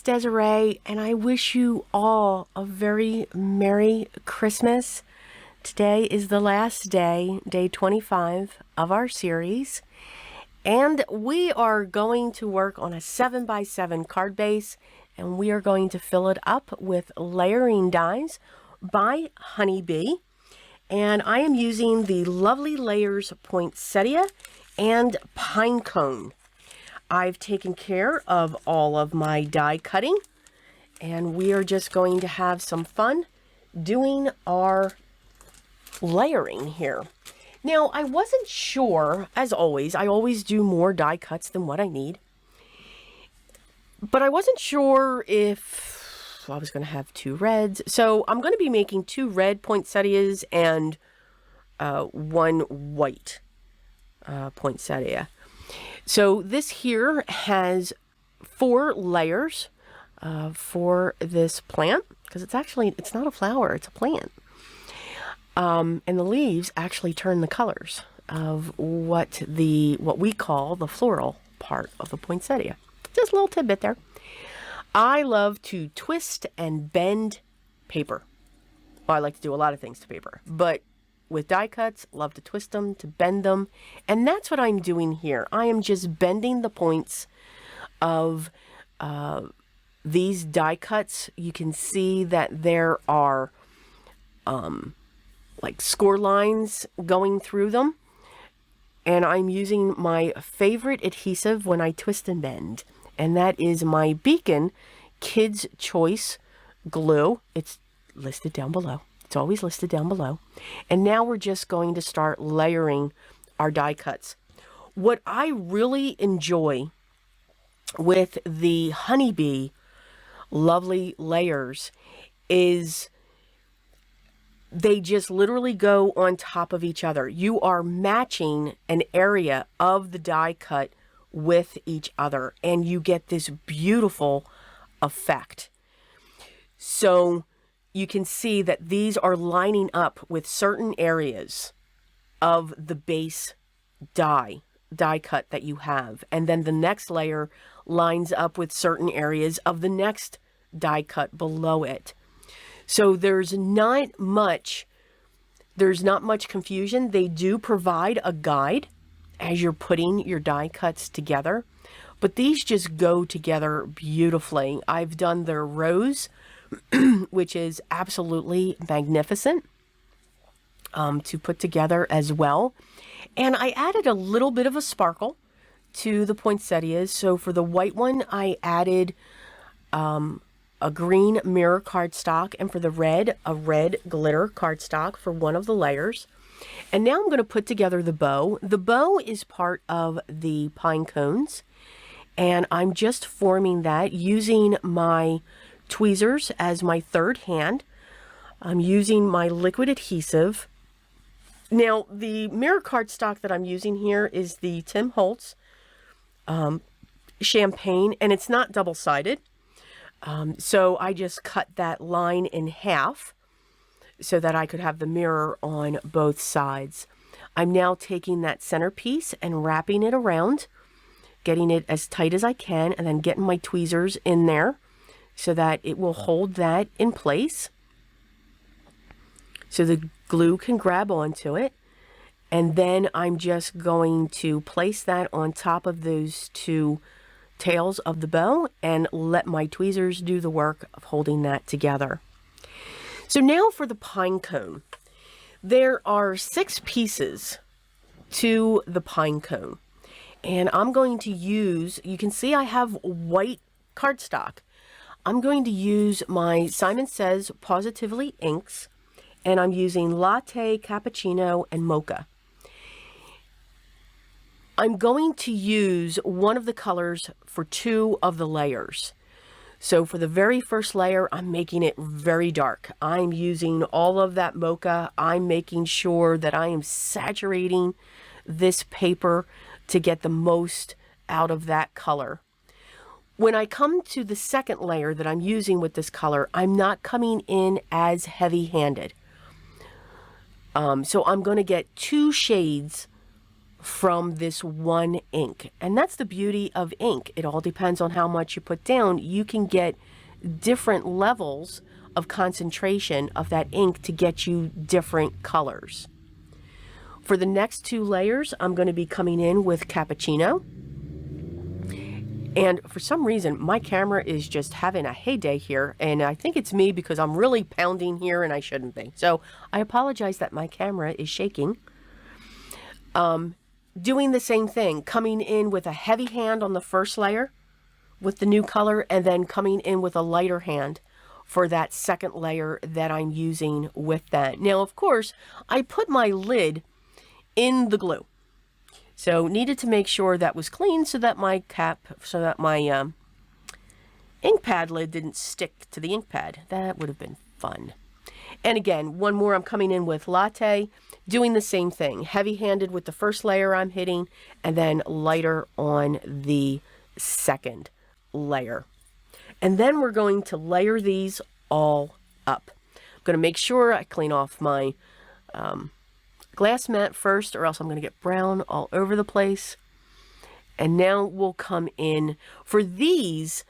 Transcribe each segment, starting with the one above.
Desiree, and I wish you all a very Merry Christmas. Today is the last day, day 25 of our series, and we are going to work on a 7x7 card base, and we are going to fill it up with layering dies by Honeybee. And I am using the Lovely Layers poinsettia and pine cone. I've taken care of all of my die cutting, and we are just going to have some fun doing our layering here. Now, I wasn't sure, as always, I always do more die cuts than what I need, but I wasn't sure if I was going to have 2 reds. So I'm going to be making 2 red poinsettias and 1 white poinsettia. So this here has 4 layers for this plant, because it's not a flower, it's a plant. And the leaves actually turn the colors of what we call the floral part of the poinsettia. Just a little tidbit there. I love to twist and bend paper. Well, I like to do a lot of things to paper, but with die cuts, love to twist them, to bend them, and that's what I'm doing here. I am just bending the points of these die cuts. You can see that there are like score lines going through them, and I'm using my favorite adhesive when I twist and bend, and that is my Beacon Kids Choice glue. It's listed down below. It's always listed down below. And now we're just going to start layering our die cuts. What I really enjoy with the Honeybee Lovely Layers is they just literally go on top of each other. You are matching an area of the die cut with each other, and you get this beautiful effect. So you can see that these are lining up with certain areas of the base die cut that you have. And then the next layer lines up with certain areas of the next die cut below it. So there's not much confusion. They do provide a guide as you're putting your die cuts together, but these just go together beautifully. I've done their rows, which is absolutely magnificent to put together as well. And I added a little bit of a sparkle to the poinsettias. So for the white one, I added a green mirror cardstock, and for the red, a red glitter cardstock for one of the layers. And now I'm going to put together the bow. The bow is part of the pine cones, and I'm just forming that using my tweezers as my third hand. I'm using my liquid adhesive. Now, the mirror cardstock that I'm using here is the Tim Holtz Champagne, and it's not double-sided. So I just cut that line in half so that I could have the mirror on both sides. I'm now taking that centerpiece and wrapping it around, getting it as tight as I can, and then getting my tweezers in there so that it will hold that in place, so the glue can grab onto it. And then I'm just going to place that on top of those 2 tails of the bow and let my tweezers do the work of holding that together. So now for the pine cone. There are 6 pieces to the pine cone, and I'm going to use, you can see I have white cardstock. I'm going to use my Simon Says Positively inks, and I'm using latte, cappuccino, and mocha. I'm going to use one of the colors for 2 of the layers. So for the very first layer, I'm making it very dark. I'm using all of that mocha. I'm making sure that I am saturating this paper to get the most out of that color. When I come to the second layer that I'm using with this color, I'm not coming in as heavy-handed. So I'm going to get 2 shades from this one ink. And that's the beauty of ink. It all depends on how much you put down. You can get different levels of concentration of that ink to get you different colors. For the next 2 layers, I'm going to be coming in with cappuccino. And for some reason, my camera is just having a heyday here. And I think it's me because I'm really pounding here and I shouldn't be. So I apologize that my camera is shaking. Doing the same thing, coming in with a heavy hand on the first layer with the new color, and then coming in with a lighter hand for that second layer that I'm using with that. Now, of course, I put my lid in the glue. So needed to make sure that was clean so that my ink pad lid didn't stick to the ink pad. That would have been fun. And again, one more, I'm coming in with latte, doing the same thing. Heavy-handed with the first layer I'm hitting, and then lighter on the second layer. And then we're going to layer these all up. I'm going to make sure I clean off my glass mat first, or else I'm going to get brown all over the place. And now we'll come in. For these,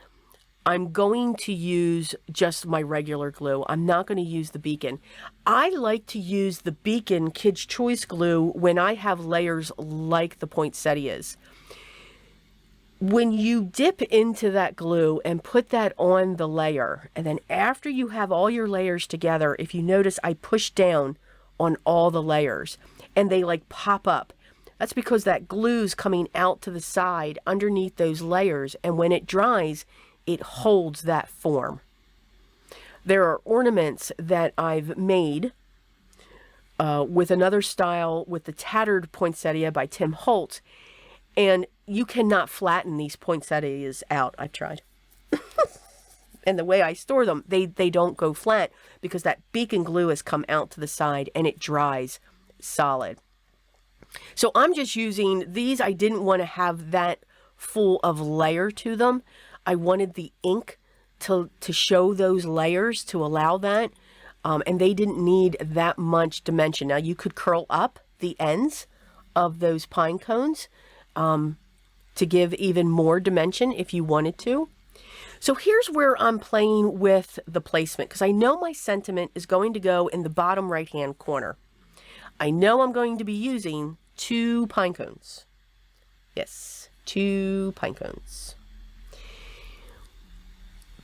I'm going to use just my regular glue. I'm not going to use the Beacon. I like to use the Beacon Kids' Choice glue when I have layers like the poinsettias. When you dip into that glue and put that on the layer, and then after you have all your layers together, if you notice, I push down on all the layers and they like pop up. That's because that glue's coming out to the side underneath those layers, and when it dries, it holds that form. There are ornaments that I've made with another style with the Tattered Poinsettia by Tim Holtz, and you cannot flatten these poinsettias out. I've tried. And the way I store them, they don't go flat because that Beacon glue has come out to the side and it dries solid. So I'm just using these. I didn't want to have that full of layer to them. I wanted the ink to show those layers, to allow that. And they didn't need that much dimension. Now you could curl up the ends of those pine cones to give even more dimension if you wanted to. So here's where I'm playing with the placement, because I know my sentiment is going to go in the bottom right hand corner. I know I'm going to be using 2 pine cones. Yes, 2 pine cones.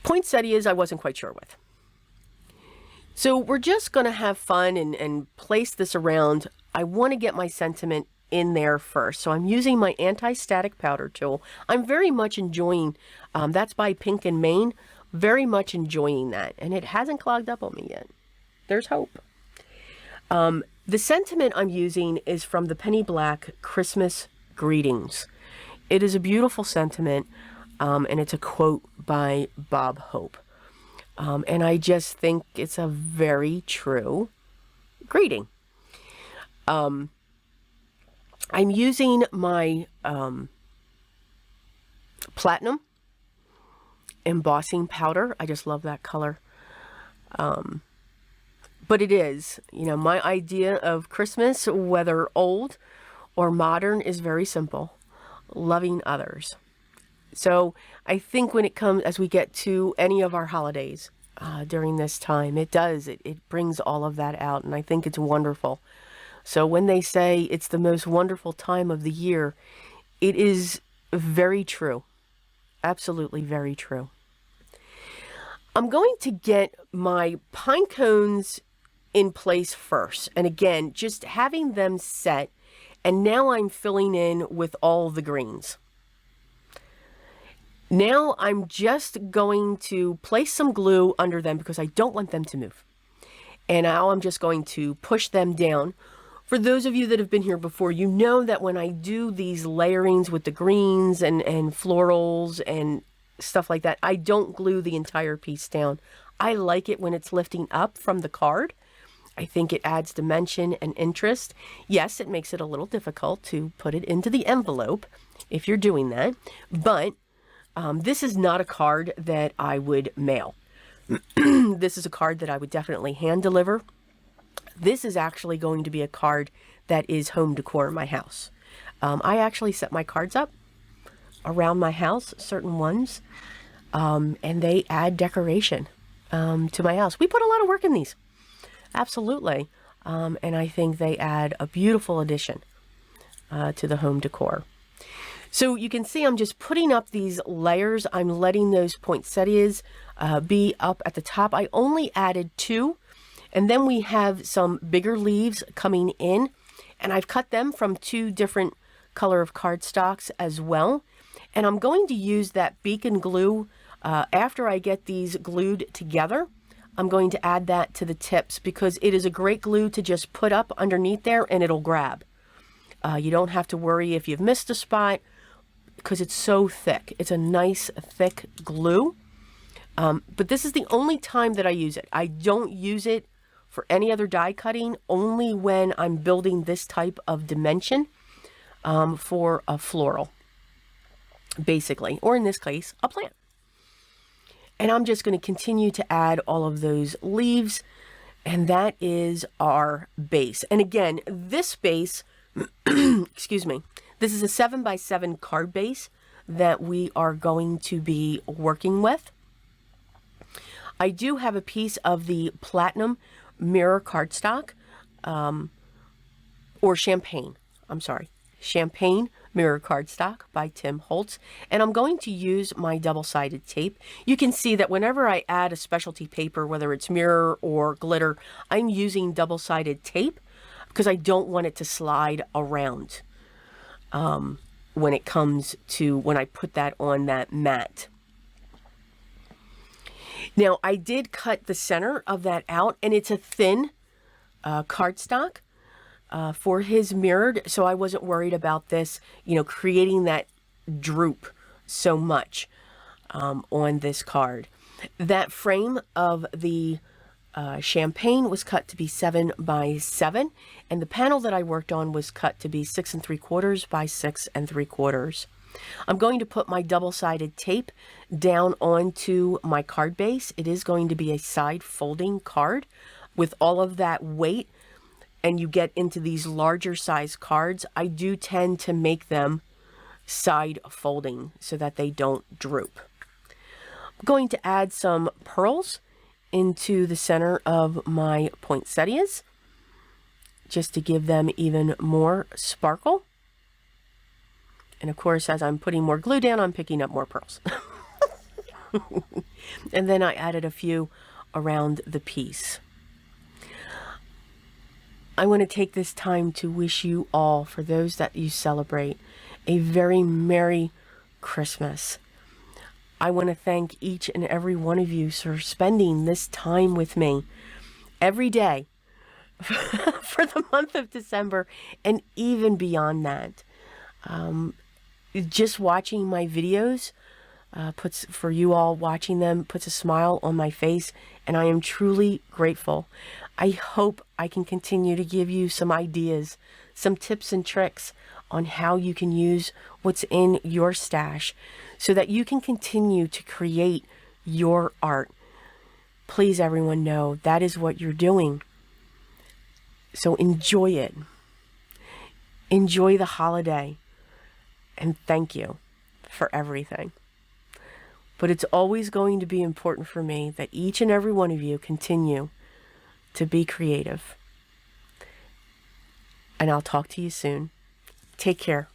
Poinsettias I wasn't quite sure with. So we're just going to have fun and place this around. I want to get my sentiment in there first. So I'm using my anti-static powder tool. I'm very much enjoying, that's by Pink and Main, very much enjoying that. And it hasn't clogged up on me yet. There's hope. The sentiment I'm using is from the Penny Black Christmas Greetings. It is a beautiful sentiment, and it's a quote by Bob Hope. And I just think it's a very true greeting. I'm using my platinum embossing powder. I just love that color. But it is, you know, my idea of Christmas, whether old or modern, is very simple. Loving others. So I think when it comes, as we get to any of our holidays during this time, it brings all of that out. And I think it's wonderful. So when they say it's the most wonderful time of the year, it is very true. Absolutely very true. I'm going to get my pine cones in place first. And again, just having them set. And now I'm filling in with all the greens. Now I'm just going to place some glue under them because I don't want them to move. And now I'm just going to push them down. For those of you that have been here before, you know that when I do these layerings with the greens and florals and stuff like that, I don't glue the entire piece down. I like it when it's lifting up from the card. I think it adds dimension and interest. Yes, it makes it a little difficult to put it into the envelope if you're doing that, but this is not a card that I would mail. This is a card that I would definitely hand deliver. This is actually going to be a card that is home decor in my house. I actually set my cards up around my house, certain ones, and they add decoration to my house. We put a lot of work in these, absolutely, and I think they add a beautiful addition to the home decor. So you can see I'm just putting up these layers. I'm letting those poinsettias be up at the top. I only added 2, and then we have some bigger leaves coming in, and I've cut them from 2 different color of cardstocks as well. And I'm going to use that beacon glue after I get these glued together. I'm going to add that to the tips because it is a great glue to just put up underneath there and it'll grab. You don't have to worry if you've missed a spot because it's so thick. It's a nice thick glue. But this is the only time that I use it. I don't use it for any other die cutting, only when I'm building this type of dimension for a floral, basically, or in this case, a plant. And I'm just going to continue to add all of those leaves, and that is our base. And again, this base, excuse me, this is a 7x7 card base that we are going to be working with. I do have a piece of the platinum mirror cardstock, or champagne, champagne mirror cardstock by Tim Holtz, and I'm going to use my double-sided tape. You can see that whenever I add a specialty paper, whether it's mirror or glitter, I'm using double-sided tape because I don't want it to slide around when it comes to when I put that on that mat. Now, I did cut the center of that out, and it's a thin cardstock for his mirrored, so I wasn't worried about this, you know, creating that droop so much on this card. That frame of the champagne was cut to be 7x7, and the panel that I worked on was cut to be 6 3/4 by 6 3/4. I'm going to put my double-sided tape down onto my card base. It is going to be a side folding card with all of that weight, and you get into these larger size cards. I do tend to make them side folding so that they don't droop. I'm going to add some pearls into the center of my poinsettias just to give them even more sparkle. And of course, as I'm putting more glue down, I'm picking up more pearls. And then I added a few around the piece. I want to take this time to wish you all, for those that you celebrate, a very Merry Christmas. I want to thank each and every one of you for spending this time with me every day for the month of December and even beyond that. Just watching my videos for you all watching them puts a smile on my face, and I am truly grateful. I hope I can continue to give you some ideas, some tips and tricks on how you can use what's in your stash so that you can continue to create your art. Please, everyone, know that is what you're doing. So enjoy it. Enjoy the holiday. And thank you for everything. But it's always going to be important for me that each and every one of you continue to be creative. And I'll talk to you soon. Take care.